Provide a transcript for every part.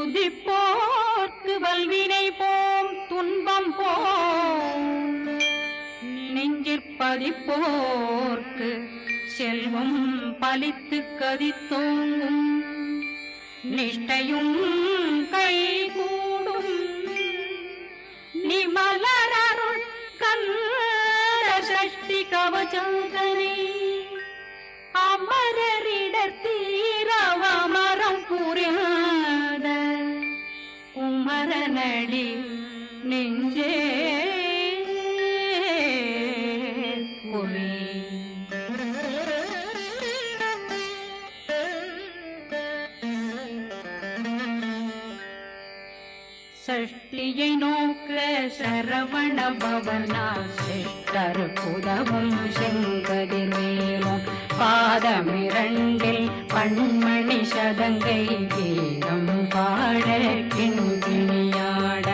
துதிப்போர்க்கு வல்வினை போம் துன்பம் போம் நெஞ்சிற்பதிப்போர்க்கு செல்வம் பலித்து கதித்தோங்கும் நிஷ்டையும் கைகூடும் நிமலரருள் கந்த சஷ்டி கவசந்தனை அமரரிடர் தீரவமரம் புரியாத குமரனடி நெஞ்சே சஷ்டியை நோக்க சரவண பவனா சிஷ்டர் புதவும் செங்கதிர்வேலும் பாதமிரண்டில் பண்மணி சதங்கை கீதம் பாட கிண்கிணியாட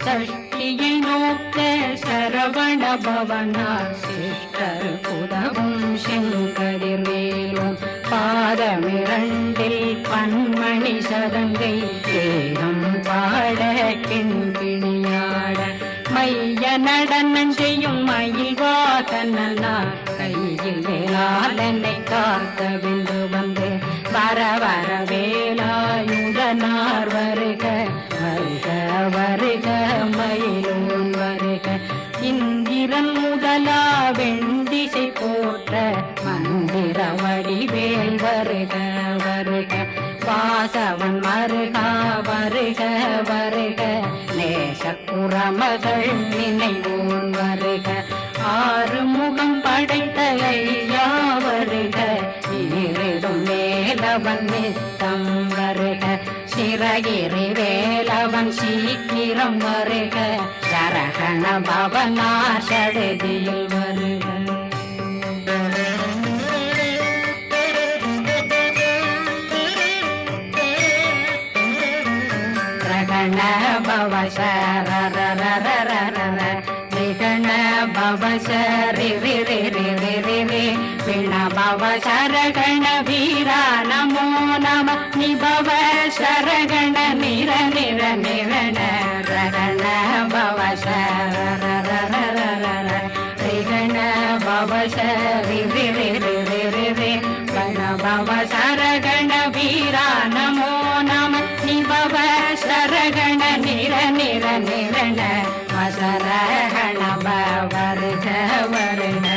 சஷ்டியை நோக்க சரவண பவனா சிஷ்டர் புதவும் செங்கதிர்வேலும் பாதமிரண்டில் பண்மணி சதங்கை கீதம் பாட கிண்கிணியாட மைய நடனம் செய்யும் மயில் வாகனா கையில் வேளாளனை காக்க வென்று வந்து வர வர வேலாயுதனார் வருக வருக வருக மயிலோன் வருக இந்திரன் முதலா வெண்டிசை போற்ற மந்திர வடிவேல் வருக வருக வாசவன் மருகா வருக வருக நேசக்குறமகள் நினைவோன் வருக ஆறு முகம் படைத்த ஐயா வருக ஈரிடும் வேலவன் நித்தம் வருக சிறகிரி வேலவன் சீக்கிரம் வருக சரகண பவனா சடுதியில் வருக விகண பவசரி விண பவ சரகண வீரா நமோ நம நிபவ சரகண நிர நிர நிரண ரகண பவசரண பவசரி கண பவ சரகண வீரா நமோ நம நிபவ சரகண நிர நிர நிரண வசரகண வருக வருக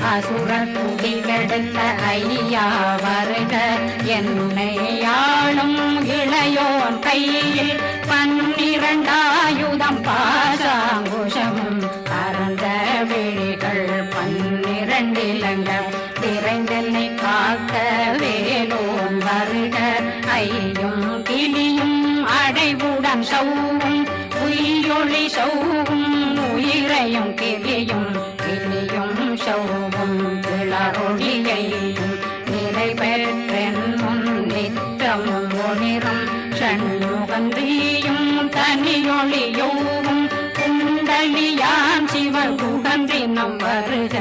அசுர துடி கெடுத்த ஐயா வருக என்னை ஆளும் இளையோன் கையில் 12 ஆயுதம் பாசாங்குஷமும் பரந்த விழிகள் 12 இலங்கம் விரைந்தனை காக்க வேலோன் வருக ஐயும் கிளியும் அடைவுடன் சௌவும் உயிரொளி சௌவும் உயிரையும் கிளியும் கிளியும் சௌவும் கிளரொளியையும் நிறைவேற்றென் முன் நித்தமும் ஒளிரும் ஷண்முகந்தியும் தனியொளியோவும் குண்டலியான் சிவன் குடந்தினம் வருக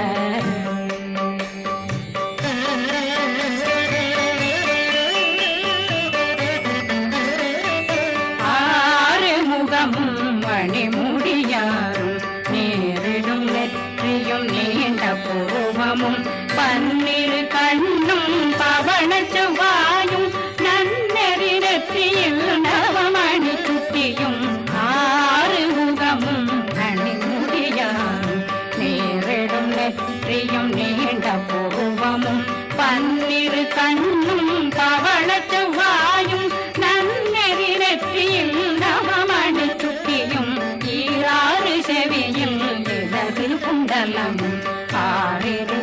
மணிமுடியாரும் நேரிடும் நெற்றியும் நீண்ட பூர்வமும் 12 கண்ணும் பவன செவ்வாயும் நன்னெறி நெற்றியில் நவமணி சுட்டியும் 6 முகமும் மணிமுடியாரும் நேரிடும் நெற்றியும் நீண்ட பூர்வமும் 12 கண்ணும் பவன செவ்வாயும் நன்னெறி நெற்றியில் நவமணி சுட்டியும் 6 செவியில் இடது குண்டலமும் 6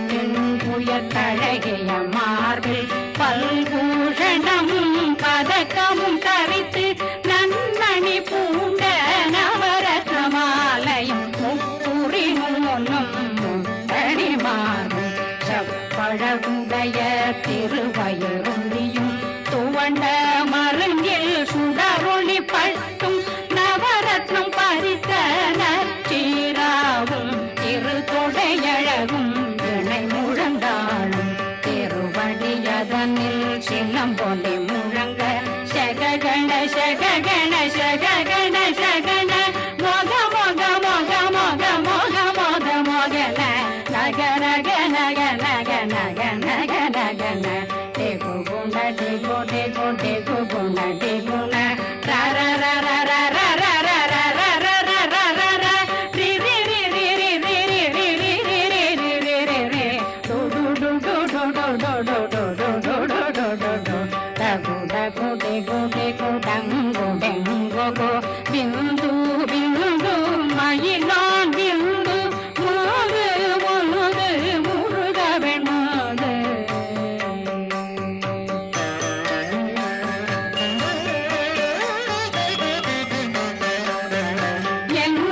புயக்கழகிய மார்பில் பல்பூஷணமும் பதக்கமும் தரித்து நன்னணி பூண்ட நவரத்ன மாலையும் முப்புரினும் முத்தடிமாறும் செப்பழகுடைய திருவயருந்தியும் துவண்ட மருங்கில் சுடரொளி பட்டும் நவரத்னம் பறித்த நற்சீராவும் திருத்தொடையழகும் இணை முழந்தாளும் திருவடியதனில் சிலம்பொலி முழங்க சககண சககண பிந்து பிந்து மயிலான் பிந்து முழுது முழுது முருக வெண்மாது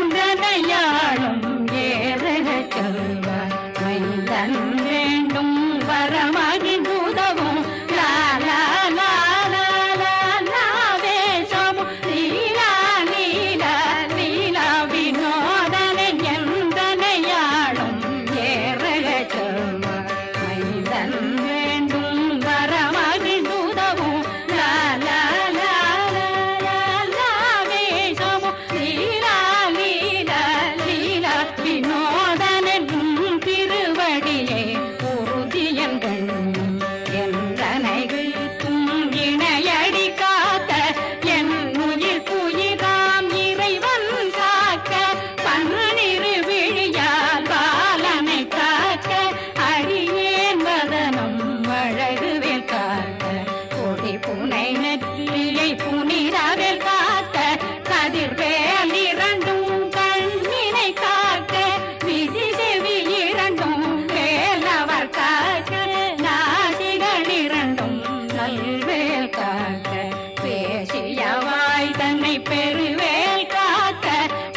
என்றனையாளும் ஏறக செல்வார் மைந்தன் வேண்டும் வரமகிழ்ந்துதவும் லாலா பெருவேல் காக்க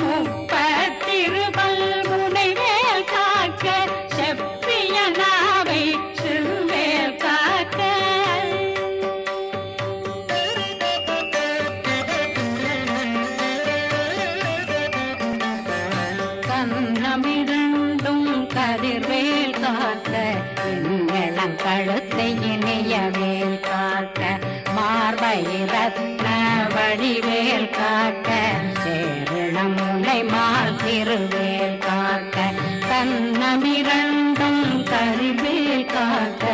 முப்பத்திருபல் முனைவேல் காக்க செப்பிய நாவை சிறுவேல் காக்க கண்ணமிரண்டும் கதிர்வேல் காக்க இளம் கழுத்தை இணையவேல் காக்க மார்பை ரத்ன வடிவேல் காக்க சேரணம் முனை மால் திருவேல் காக்க கண்ணமிரண்டும் கரிவேல் காக்க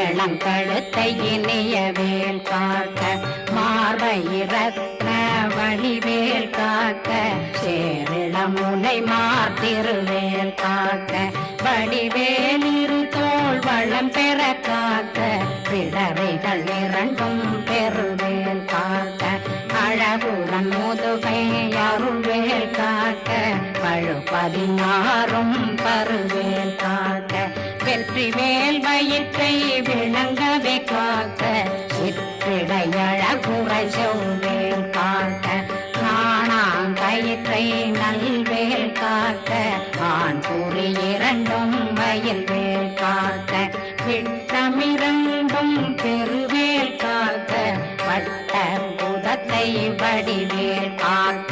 இளம் கழுத்தை இணையவேல் காக்க மார்பை ரத்ன வடிவேல் காக்க சேரணம் முனை மால் திருவேல் காக்க வடிவேல் இரு தோள் வளம் பெற காக்க பிடரைகள் இரண்டும் பெருவேல் காக்க அழகுடன் முதுகை அருள்வேல் காக்க பழு 16 பருவேல் காக்க வெற்றி வேல் வயிற்றை விளங்கவே காக்க சிற்றிடை அழகுரை செவ்வேல் காக்க கயிற்றை நல்வேல் காக்க ஆண் குறி இரண்டும் வயல்வேல் காக்க விட்டமிரண்டும் பெருவேல் காக்க வட்ட புதத்தை வடிவேல் காக்க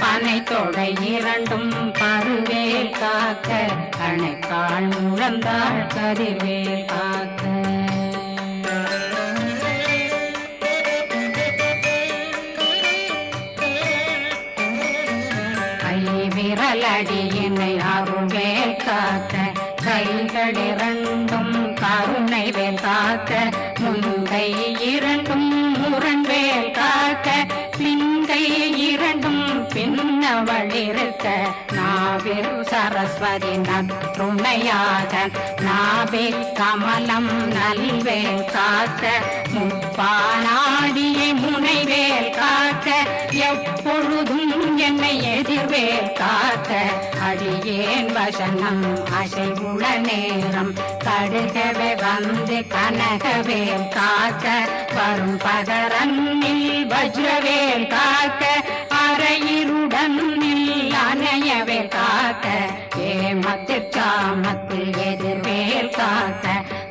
பனை தொடை இரண்டும் பருவேல் காக்க கணைக்கால் முழந்தாள் கதிர்வேல் காக்க விரலடியினை அருள்வேல் காக்க கைகள் இரண்டும் கருணை வேல் காக்க முந்தை இரண்டும் முரண்வேல் காக்க பிங்கை இரண்டும் பின்னவளிருக்க நாவில் சரஸ்வதி நற்றுணையாக நாவில் கமலம் நல்வேல் காக்க முப்பானாடியை முனைவேல் காக்க எப்பொழுதும் என்னை எதிர்வேல் காக்க அடியேன் வசனம் அசைவுள நேரம் கடுகவே வந்து கனகவேல் காக்க வரும் பகரன்னில் வஜ்ரவேல் காக்க அரையிருடன் அணையவேல் காக்க ஏமத்தில் காமத்தில் எதிர்வேல் காக்க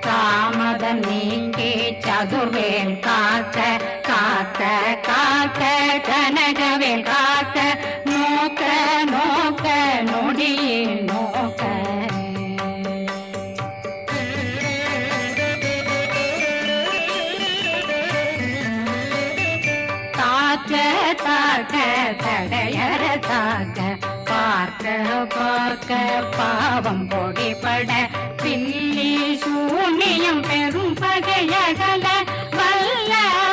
காமதம் நீங்கி சதுர்வேல் காக்க காக்க காக்க கனகவேல் காக்க நோக்க நோக்க நொடியில் நோக்க தாக்க தாக்க தடையற தாக்க பார்க்க பார்க்க பாவம் பொடிபட பில்லி சூனியம் பெரும் பகையகல வல்ல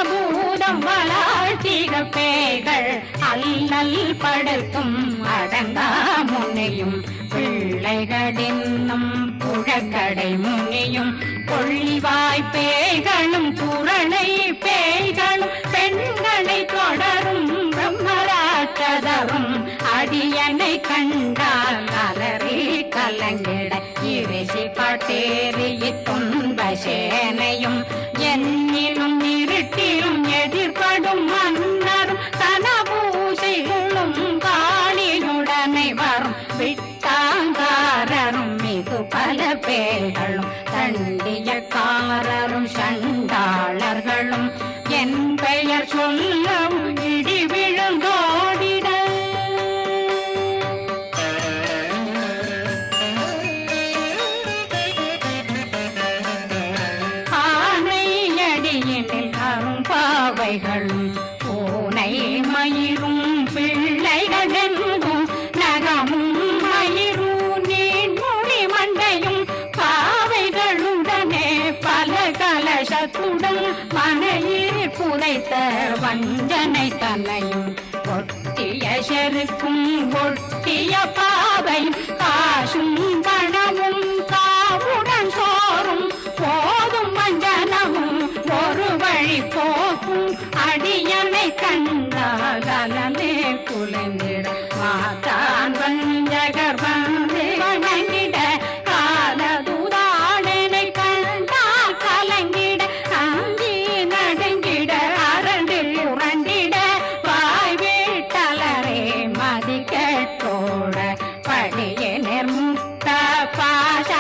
பூதம் வளாழ்த்திக பேய்கள் அல்லல் படுத்தும் அடங்கா முனையும் பிள்ளைகளின்னும் புழக்கடை முனியும் கொள்ளிவாய் பேய்களும் குரணை பேய்களும் பெண்களை தொடரும் பிரம்மராட்சதரும் அடியனை கண்டால் அலறி கலங்கிட இரிசி பட்டேறி துன்ப சேனையும் என்னிலும் இருட்டிலும் எதிர்படும் மன்னரும் தனபூசைகளும் காளியுடனை வரும் விட்டாங்காரரும் மிகு பல பேர்களும் தண்டியக்காரரும் சண்டாளர்களும் என் பெயர் சொல்லவும் இடி விழுந்தோடிட ஆனையடியினில் அரும்பாவைகளும் பூனை மயிரும் பிள்ளைகளெங்கும் நகமும் மயிரும் நீன்மொழி மண்டையும் பாவைகளுடனே பல கலசத்துடன் மனையில் புதைத்த வஞ்சனை தன்னையும் ஒட்டிய செருக்கும் ஒட்டிய பாவையும் காசும் பணமும் காவுடன் சோறும் போதும் வஞ்சனமும் ஒரு வழி போக்கும் அடியனை கண்டால் அலனே குலைந்திட மாதான் வஞ்சகர் வந்து வணங்கிட காலதுதாடனை கண்டால் கலங்கிட அஞ்சி நடுங்கிட அரண்டு உரண்டிட வாய் வீட்டலரே மதி கேட்டோட படியே நிர்முக்த பாச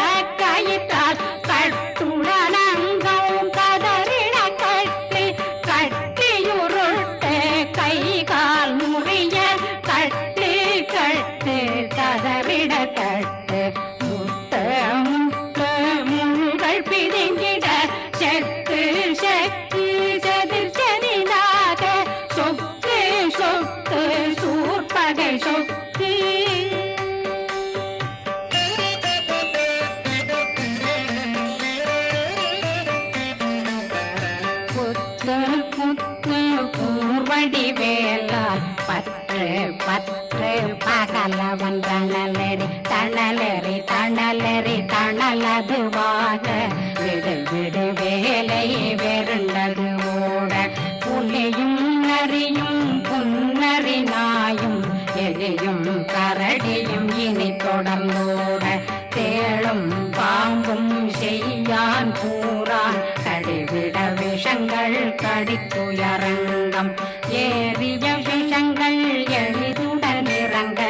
கயிற்றால் கட்டுடனங்கவும் கதறிட கட்டி கட்டியுருட்டு கை கால் முறிய கட்டு கட்டு கதறிட கட்டு முட்டு முட்டு முள்கள் பிதுங்கிட செத்து செத்து செதிர் செதினாக சொக்கு சொக்கு சூர்பகை சொக்கு புத்து புத்து பூர்வடி வேலால் பற்று பற்று பகலவன் தணலெறி தணலெறி தணலெறி தணலதுவாக விடு விடு வேலை வெருண்டது ஓட புலியும் நரியும் புன்னறி நாயும் எலியும் கரடியும் இனி தொடர்ந்தோட தேளும் பாம்பும் செய்யான் கூறான் கடிவிட விஷங்கள் கடித்துயரங்கம் ஏறிய விஷங்கள் எளிதுடன் இறங்க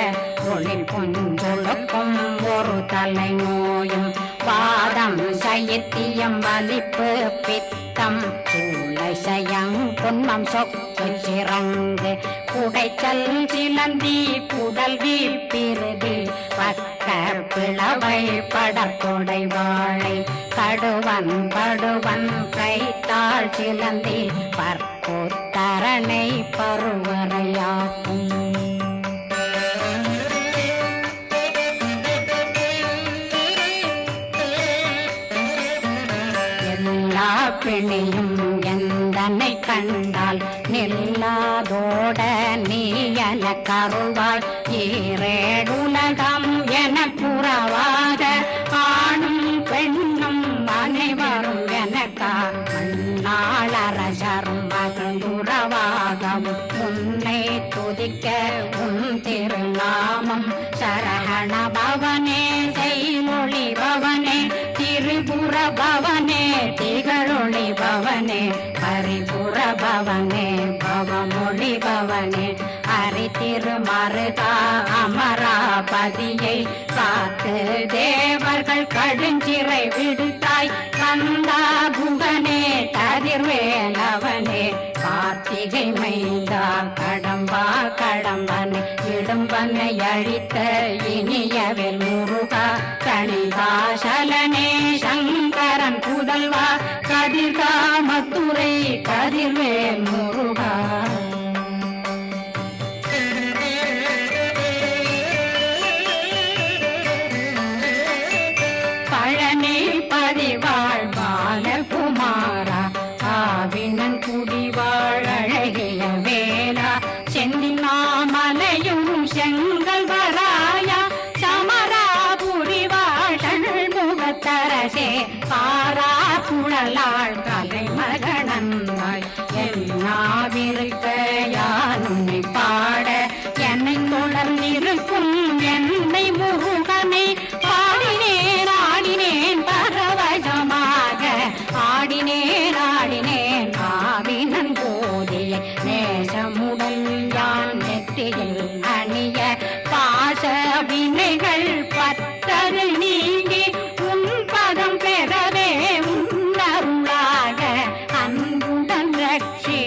ஒளில் புஞ்சொழுக்கும் ஒரு தலை நோயும் வாதம் சைத்தியம் வலிப்பு பித்தம் சூளை சயங் புன்மம் சொக்கு சிறங்கு குடைச்சல் சிலந்தி குடல் வீப்பிருதி பக்க பிளவை படத்தொடை வாழை கடுவன் படுவன் கைத்தாள் சிலந்தி பற்போத்தரணை பருவரையாக்கும் எல்லா பிணியும் எந்தனை கண்டால் நில்லாதோட நீ என கருவாய் ஈரேடுலகம் என புறவாக ஆணும் பெண்ணும் அனைவரும் எனக்கா மண்ணாளரசரும் மகிழ்ந்துறவாகவும் உன்னை துதிக்க உன் திருநாமம் சரகண பவனே செய்மொழி பவனே திரிபுர பவனே திகழொளி பவனே பரிபுர பவனே பவமொழி பவனே அரி திருமருதா அமராபதியை காத்து தேவர்கள் கடுஞ்சிறை விடுத்தாய் கந்தா குகனே கதிர்வேலவனே கார்த்திகை மைந்தா கடம்பா கடம்பனை இடும்பனை அழித்த இனியவில் முருகா கணிதாசலனே சங்கரன் புதல்வா கதிர்காமத்துறை கதிர்வேல் முருகா பழனி பதிவாழ் பாலகுமாரா ஆவினன் குடிவாழ் அழகிய வேளா செந்தினாமலையும் செங்கல் வராயா சமராபுரி வாழல் முகத்தரசே பாரா குழலாள் கலைமகனந்தாய் என்னாவிருக்க யானுன்னை பாட என்னை தொடர்ந்திருக்கும் என்னை முருகனை பாடினேன் ஆடினேன் பரவசமாக ஆடினேன் ஆடினேன் ஆவினன் போதிய நேசமுடன் யான் நெற்றியில் அணிய பாச வினைகள் பற்றரு நீங்கி உன் பதம் பெறவே உன்னருளாக அன்புடன் ரட்சி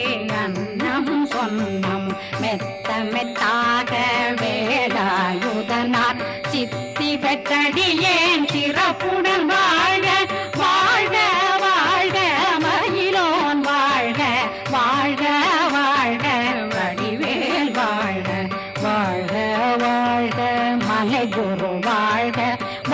அன்னம் சொன்னம் மெத்த மெத்தாக வேலாயுதனார் சித்தி பெற்றடியேன் சிறப்புடன் வாழ வாழ்க வாழ்க மயிலோன் வாழ்க வாழ்க வாழ்க வடிவேல் வாழ்க வாழ்க வாழ்க மலை குரு வாழ்க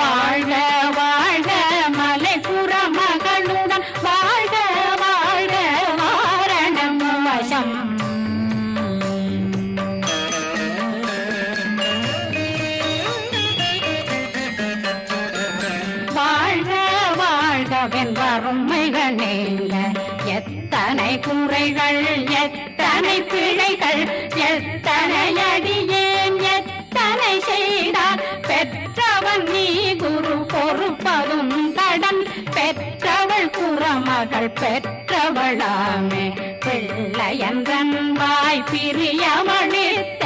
வாழ்க வாழ்க மலை குற மகளுடன் வாழ்க வாழ்க வாரணம் வசம் வறுமைகள் நீங்க எத்தனை குறைகள் எத்தனை பிழைகள் எத்தனை அடியேன் எத்தனை செய்தார் பெற்றவன் நீ குரு பொறுப்பதும் கடன் பெற்றவள் குறமகள் பெற்றவளாமே பிள்ளையன்றன் வாய் பிரியமளித்த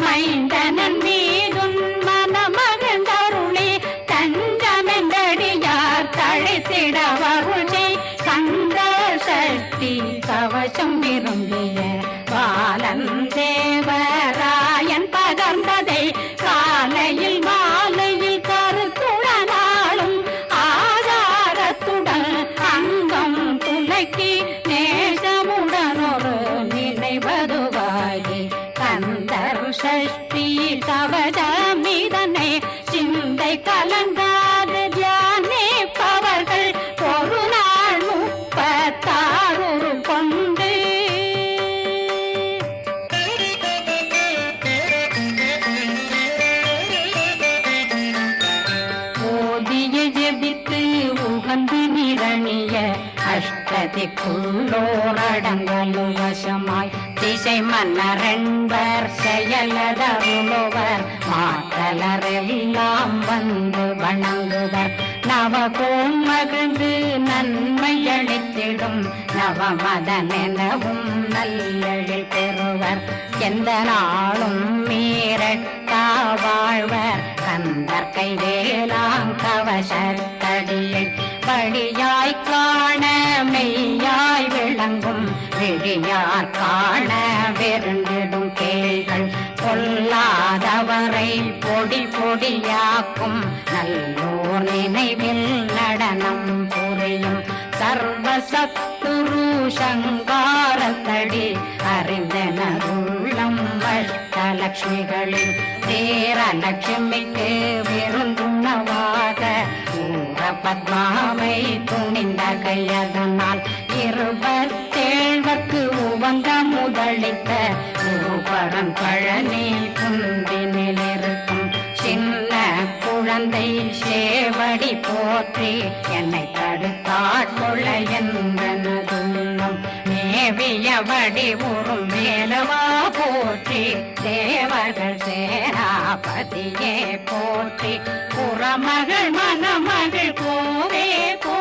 மைந்தனன் மீதுன் மனமகந்தருளி தஞ்சமென்றடியார் தழைத்திட வருளை கந்த சக்தி கவசம் விரும்பிய பாலன் தேவராயன் பகர்ந்ததை காலையில் மாலையில் கருத்துடனாலும் ஆதாரத்துடன் அங்கம் துலக்கி நேசமுடன் ஒரு நினைவதுவாகி கந்தர் சஷ்டி கவசமிதனை சிந்தை கலங்காத தியானிப்பவர்கள் ஒரு நாள் 36 கொண்டு ஓதிய ஜெபித்து உகந்து நிரணிய அஷ்டதிக்குள்ளோரடங்கலும் வசமாய் திசை மன்னரென்பர் செயலதருளுவர் மாற்றலரெல்லாம் வந்து வணங்குவர் நவகோம் மகிழ்ந்து நன்மை அளித்திடும் நவமதனெனவும் நல்லெழில் பெறுவர் எந்த நாளும் மீறட்டா வாழ்வர் கந்தர் கைவேலாம் கவசத்தடியை படியாய் காண மெய்யாய் விளங்கும் விழியார் காண வெருண்டிடும் கேள்கள் கொல்லாதவரை பொடி பொடியாக்கும் நல்லோர் நினைவில் நடனம் புரியும் சர்வசத்துரு சங்காரத்தடி அறிந்தனருள்ளம் அஷ்டலட்சுமிகளில் தேரலட்சுமிக்கு விருந்துணவாக ஊர பத்மாவை துணிந்த கையதனால் 27 உவந்த முதலித்த குருபரன் பழனி குந்தினில் இருக்கும் சின்ன குழந்தை சேவடி போற்றி என்னை தடுத்தாட்கொள்ள என்றனதுள்ளம் மேவிய வடிவுறும் மேலவா போற்றி தேவர்கள் சேனாபதியே போற்றி புறமகள் மணமகள் கோவே போ